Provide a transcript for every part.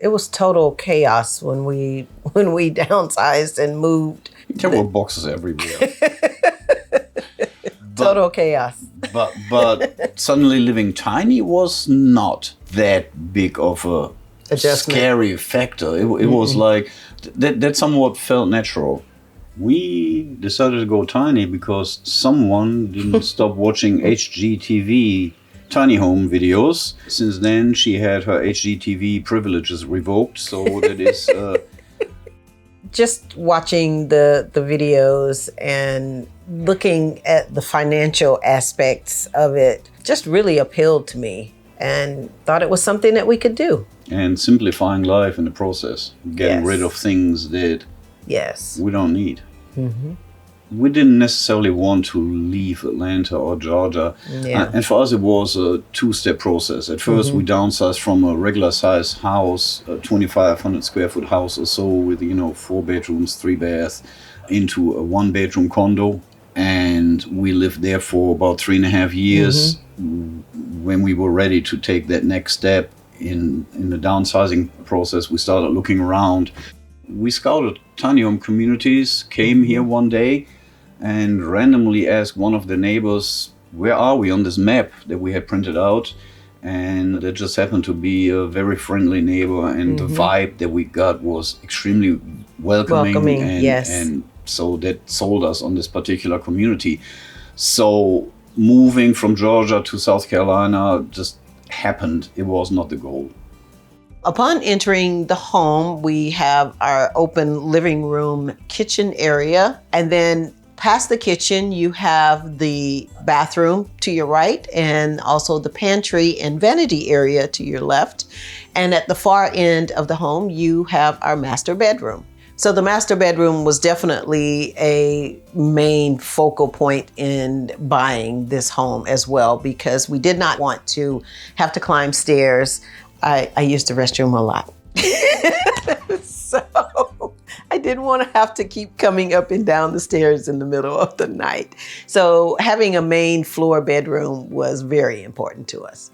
It was total chaos when we downsized and moved. There were boxes everywhere. Total chaos. But suddenly living tiny was not that big of a scary factor. It was like that somewhat felt natural. We decided to go tiny because someone didn't stop watching HGTV tiny home videos. Since then, she had her HGTV privileges revoked, so that is... Just watching the videos and looking at the financial aspects of it just really appealed to me and thought it was something that we could do. And simplifying life in the process, getting rid of things that we don't need. Mm-hmm. We didn't necessarily want to leave Atlanta or Georgia. Yeah. And for us, it was a two-step process. At first, we downsized from a regular size house, a 2,500 square foot house or so with, 4 bedrooms, 3 baths, into a 1-bedroom condo. And we lived there for about 3.5 years. When we were ready to take that next step in the downsizing process, we started looking around. We scouted tiny home communities, came here one day, and randomly asked one of the neighbors, where are we on this map that we had printed out? And that just happened to be a very friendly neighbor, and the vibe that we got was extremely welcoming and so that sold us on this particular community. So moving from Georgia to South Carolina just happened. It was not the goal. Upon entering the home, we have our open living room kitchen area, and then past the kitchen, you have the bathroom to your right and also the pantry and vanity area to your left. And at the far end of the home, you have our master bedroom. So the master bedroom was definitely a main focal point in buying this home as well, because we did not want to have to climb stairs. I used the restroom a lot. So I didn't want to have to keep coming up and down the stairs in the middle of the night. So having a main floor bedroom was very important to us.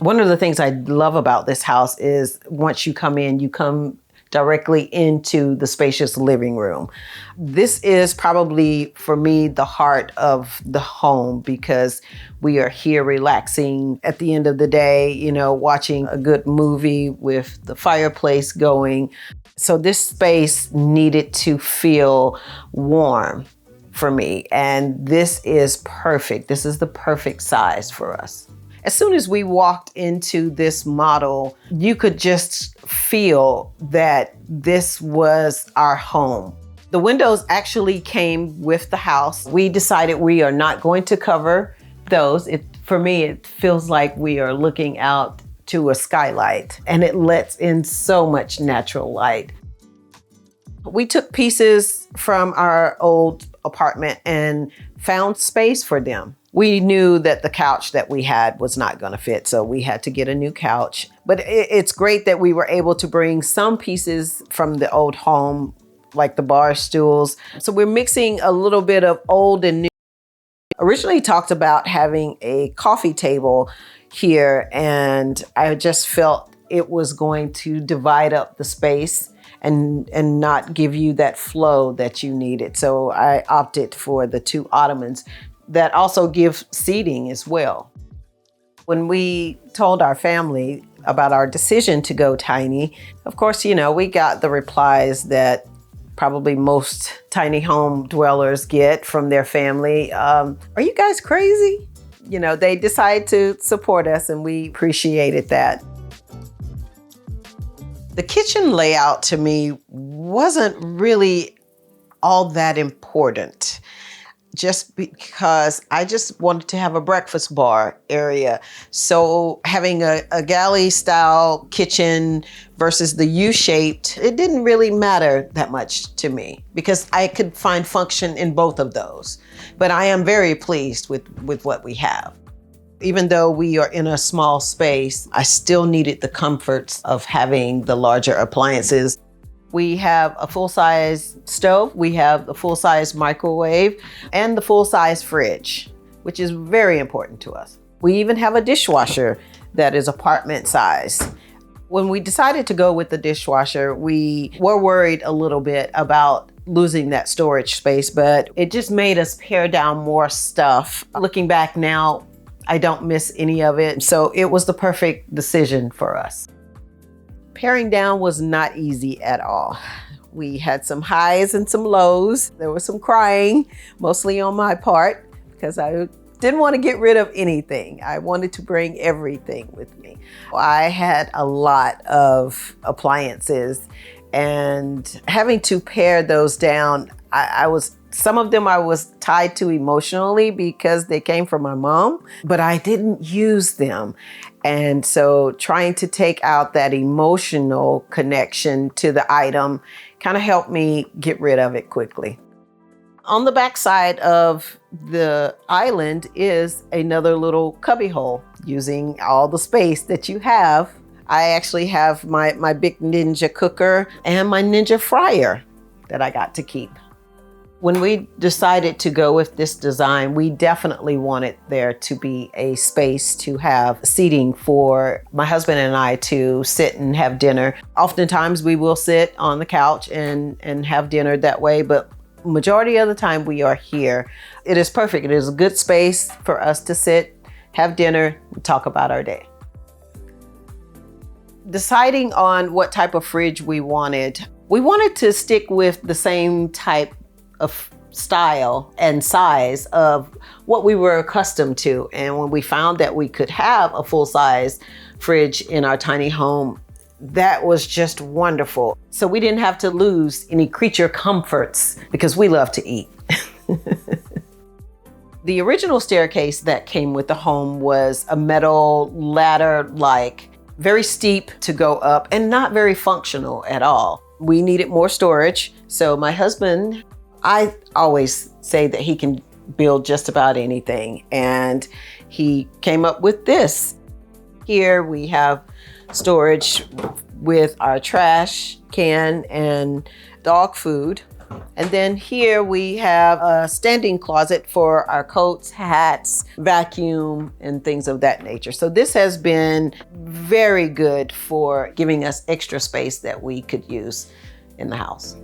One of the things I love about this house is once you come in, you come directly into the spacious living room. This is probably, for me, the heart of the home, because we are here relaxing at the end of the day, watching a good movie with the fireplace going. So this space needed to feel warm for me. And this is perfect. This is the perfect size for us. As soon as we walked into this model, you could just feel that this was our home. The windows actually came with the house. We decided we are not going to cover those. For me, it feels like we are looking out to a skylight, and it lets in so much natural light. We took pieces from our old apartment and found space for them. We knew that the couch that we had was not going to fit, so we had to get a new couch. But it's great that we were able to bring some pieces from the old home, like the bar stools. So we're mixing a little bit of old and new. Originally talked about having a coffee table here, and I just felt it was going to divide up the space and not give you that flow that you needed. So I opted for the 2 ottomans that also give seating as well. When we told our family about our decision to go tiny, of course, we got the replies that probably most tiny home dwellers get from their family. Are you guys crazy? They decided to support us, and we appreciated that. The kitchen layout to me wasn't really all that important, just because I just wanted to have a breakfast bar area. So having a galley style kitchen versus the U-shaped, it didn't really matter that much to me because I could find function in both of those. But I am very pleased with what we have. Even though we are in a small space, I still needed the comforts of having the larger appliances. We have a full-size stove, we have a full-size microwave, and the full-size fridge, which is very important to us. We even have a dishwasher that is apartment size. When we decided to go with the dishwasher, we were worried a little bit about losing that storage space, but it just made us pare down more stuff. Looking back now, I don't miss any of it. So it was the perfect decision for us. Paring down was not easy at all. We had some highs and some lows. There was some crying, mostly on my part, because I didn't want to get rid of anything. I wanted to bring everything with me. I had a lot of appliances, and having to pare those down, some of them I was tied to emotionally because they came from my mom, but I didn't use them. And so trying to take out that emotional connection to the item kind of helped me get rid of it quickly. On the back side of the island is another little cubby hole. Using all the space that you have, I actually have my big Ninja cooker and my Ninja fryer that I got to keep. When we decided to go with this design, we definitely wanted there to be a space to have seating for my husband and I to sit and have dinner. Oftentimes we will sit on the couch and have dinner that way, but majority of the time we are here. It is perfect. It is a good space for us to sit, have dinner, and talk about our day. Deciding on what type of fridge we wanted to stick with the same type of style and size of what we were accustomed to. And when we found that we could have a full-size fridge in our tiny home, that was just wonderful. So we didn't have to lose any creature comforts because we love to eat. The original staircase that came with the home was a metal ladder-like, very steep to go up and not very functional at all. We needed more storage. So my husband, I always say that he can build just about anything. And he came up with this. Here we have storage with our trash can and dog food. And then here we have a standing closet for our coats, hats, vacuum, and things of that nature. So this has been very good for giving us extra space that we could use in the house.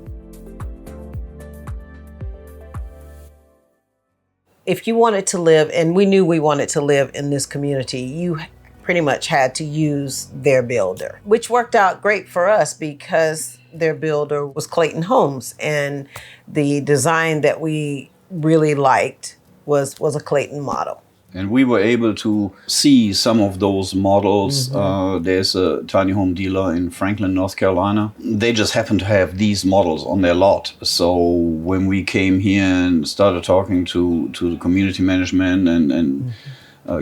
If you wanted to live, and we knew we wanted to live in this community, you pretty much had to use their builder, which worked out great for us because their builder was Clayton Homes, and the design that we really liked was a Clayton model. And we were able to see some of those models. Mm-hmm. There's a tiny home dealer in Franklin, North Carolina. They just happen to have these models on their lot. So when we came here and started talking to the community management and mm-hmm.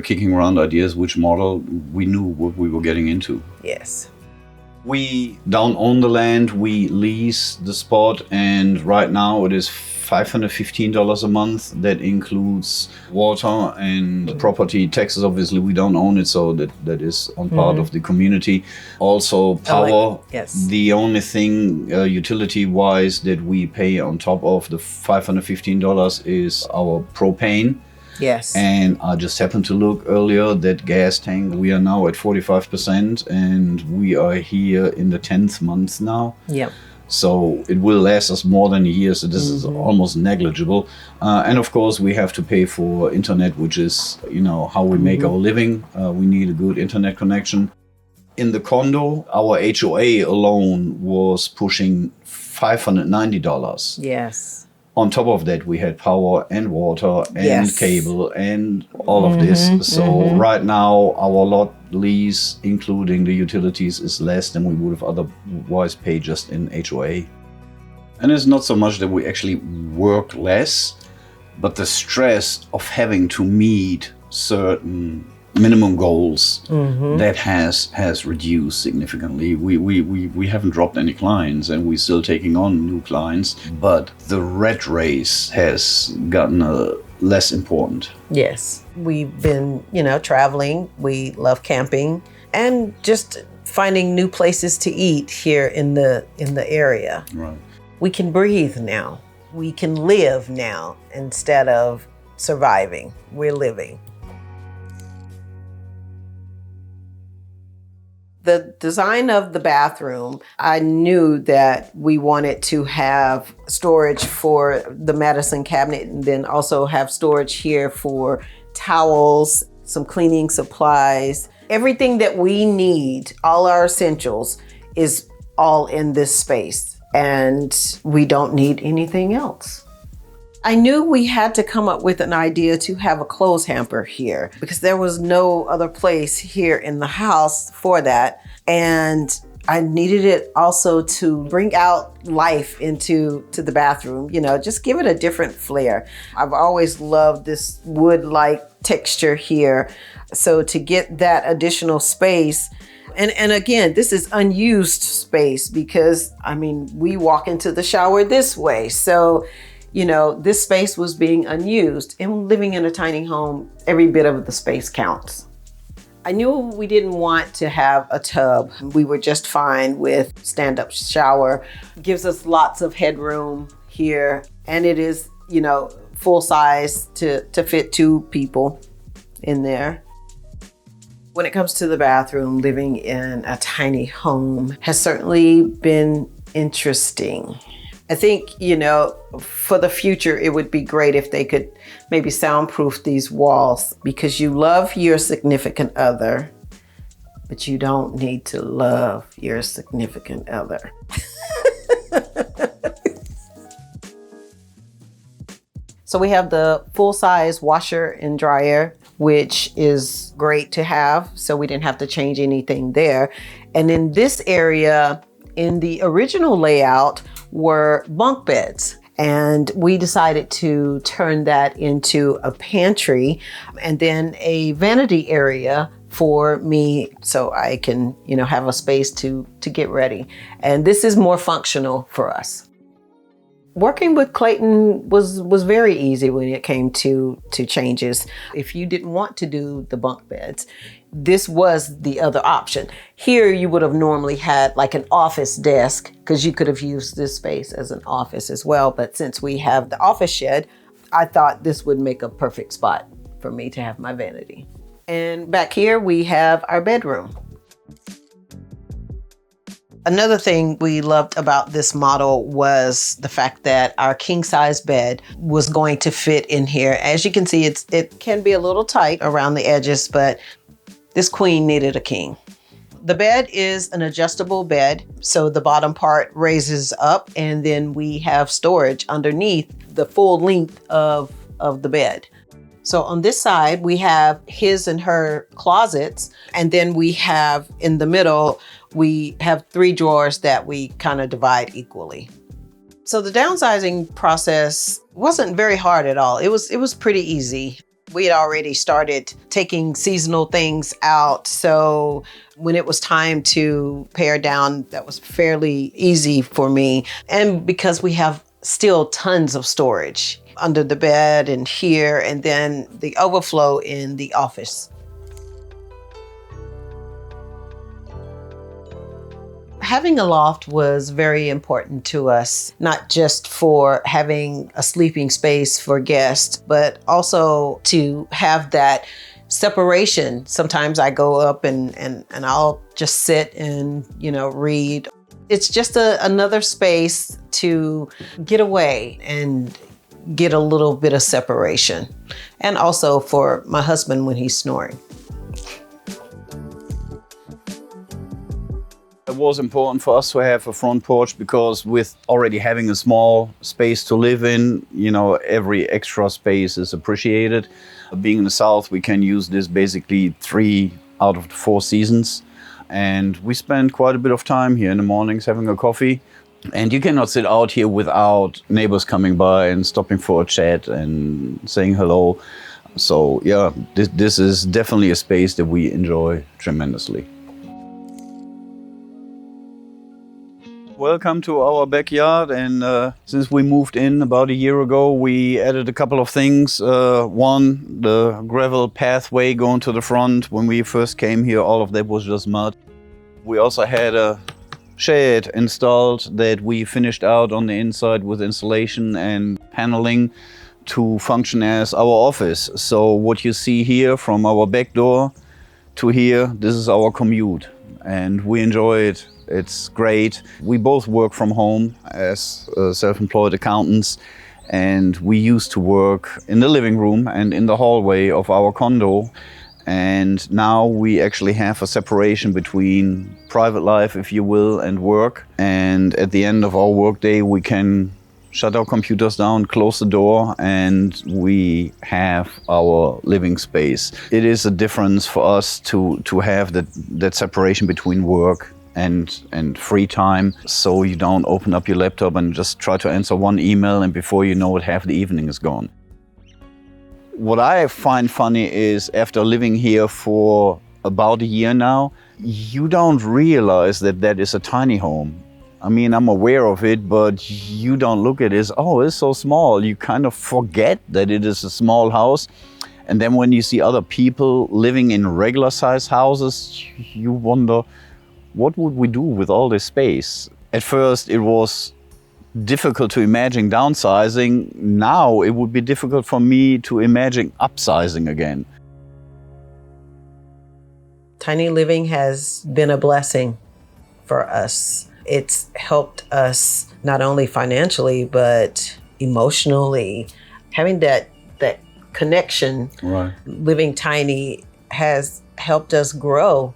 Kicking around ideas which model, we knew what we were getting into. Yes. We don't own the land, we lease the spot, and right now it is $515 a month. That includes water and property taxes. Obviously, we don't own it, so that is on part of the community. Also, power. Yes. The only thing utility-wise that we pay on top of the $515 is our propane. Yes. And I just happened to look earlier that gas tank, we are now at 45%, and we are here in the 10th month now. Yep. So it will last us more than a year, so this is almost negligible. And of course, we have to pay for internet, which is, how we make our living. We need a good internet connection. In the condo, our HOA alone was pushing $590. Yes. On top of that, we had power and water and cable and all of this. So right now, our lot lease, including the utilities, is less than we would have otherwise paid just in HOA. And it's not so much that we actually work less, but the stress of having to meet certain minimum goals that has reduced significantly. We haven't dropped any clients, and we're still taking on new clients, but the rat race has gotten less important. Yes, we've been traveling. We love camping and just finding new places to eat here in the area. Right. We can breathe now. We can live now instead of surviving. We're living. The design of the bathroom, I knew that we wanted to have storage for the medicine cabinet and then also have storage here for towels, some cleaning supplies. Everything that we need, all our essentials, is all in this space, and we don't need anything else. I knew we had to come up with an idea to have a clothes hamper here because there was no other place here in the house for that. And I needed it also to bring out life into the bathroom, just give it a different flair. I've always loved this wood-like texture here. So to get that additional space, and again, this is unused space because, we walk into the shower this way. So, this space was being unused. And living in a tiny home, every bit of the space counts. I knew we didn't want to have a tub. We were just fine with stand-up shower. Gives us lots of headroom here. And it is, full size to fit 2 people in there. When it comes to the bathroom, living in a tiny home has certainly been interesting. I think, for the future, it would be great if they could maybe soundproof these walls because you love your significant other, but you don't need to love your significant other. So we have the full-size washer and dryer, which is great to have. So we didn't have to change anything there. And in this area, in the original layout, were bunk beds. And we decided to turn that into a pantry and then a vanity area for me so I can, have a space to get ready. And this is more functional for us. Working with Clayton was very easy when it came to changes. If you didn't want to do the bunk beds, this was the other option. Here you would have normally had like an office desk because you could have used this space as an office as well. But since we have the office shed, I thought this would make a perfect spot for me to have my vanity. And back here we have our bedroom. Another thing we loved about this model was the fact that our king-size bed was going to fit in here. As you can see, it can be a little tight around the edges, but this queen needed a king. The bed is an adjustable bed, so the bottom part raises up, and then we have storage underneath the full length of the bed. So on this side, we have his and her closets, and then we have in the middle, we have 3 drawers that we kind of divide equally. So the downsizing process wasn't very hard at all. It was pretty easy. We had already started taking seasonal things out. So when it was time to pare down, that was fairly easy for me. And because we have still tons of storage under the bed and here, and then the overflow in the office. Having a loft was very important to us, not just for having a sleeping space for guests, but also to have that separation. Sometimes I go up and I'll just sit and, read. It's just another space to get away and get a little bit of separation. And also for my husband when he's snoring. It was important for us to have a front porch because with already having a small space to live in, every extra space is appreciated. Being in the South, we can use this basically 3 out of the 4 seasons. And we spend quite a bit of time here in the mornings having a coffee. And you cannot sit out here without neighbors coming by and stopping for a chat and saying hello. So yeah, this is definitely a space that we enjoy tremendously. Welcome to our backyard, and since we moved in about a year ago, we added a couple of things. One, the gravel pathway going to the front. When we first came here, all of that was just mud. We also had a shed installed that we finished out on the inside with insulation and paneling to function as our office. So what you see here from our back door to here, this is our commute. and we enjoy it. It's great. We both work from home as self-employed accountants, and we used to work in the living room and in the hallway of our condo. And now we actually have a separation between private life, if you will, and work. And at the end of our workday, we can shut our computers down, close the door, and we have our living space. It is a difference for us to have that separation between work and free time, so you don't open up your laptop and just try to answer one email, and before you know it, half the evening is gone. What I find funny is, after living here for about a year now, you don't realize that that is a tiny home. I mean, I'm aware of it, but you don't look at it as, oh, it's so small. You kind of forget that it is a small house. And then when you see other people living in regular size houses, you wonder, what would we do with all this space? At first, it was difficult to imagine downsizing. Now it would be difficult for me to imagine upsizing again. Tiny living has been a blessing for us. It's helped us not only financially, but emotionally. Having that connection, right. Living tiny has helped us grow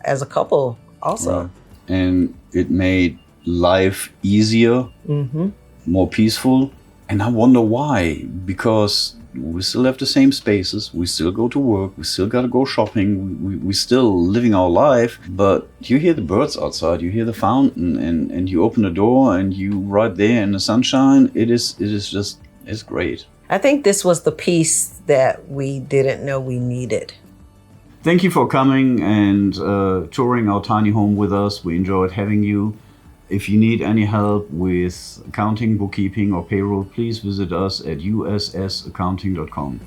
as a couple also. Right. And it made life easier, more peaceful. And I wonder why, because we still have the same spaces, we still go to work, we still gotta go shopping, we still living our life, but you hear the birds outside, you hear the fountain, and you open the door and you right there in the sunshine. It is just, it's great. I think this was the piece that we didn't know we needed. Thank you for coming and touring our tiny home with us. We enjoyed having you. If you need any help with accounting, bookkeeping, or payroll, please visit us at ussaccounting.com.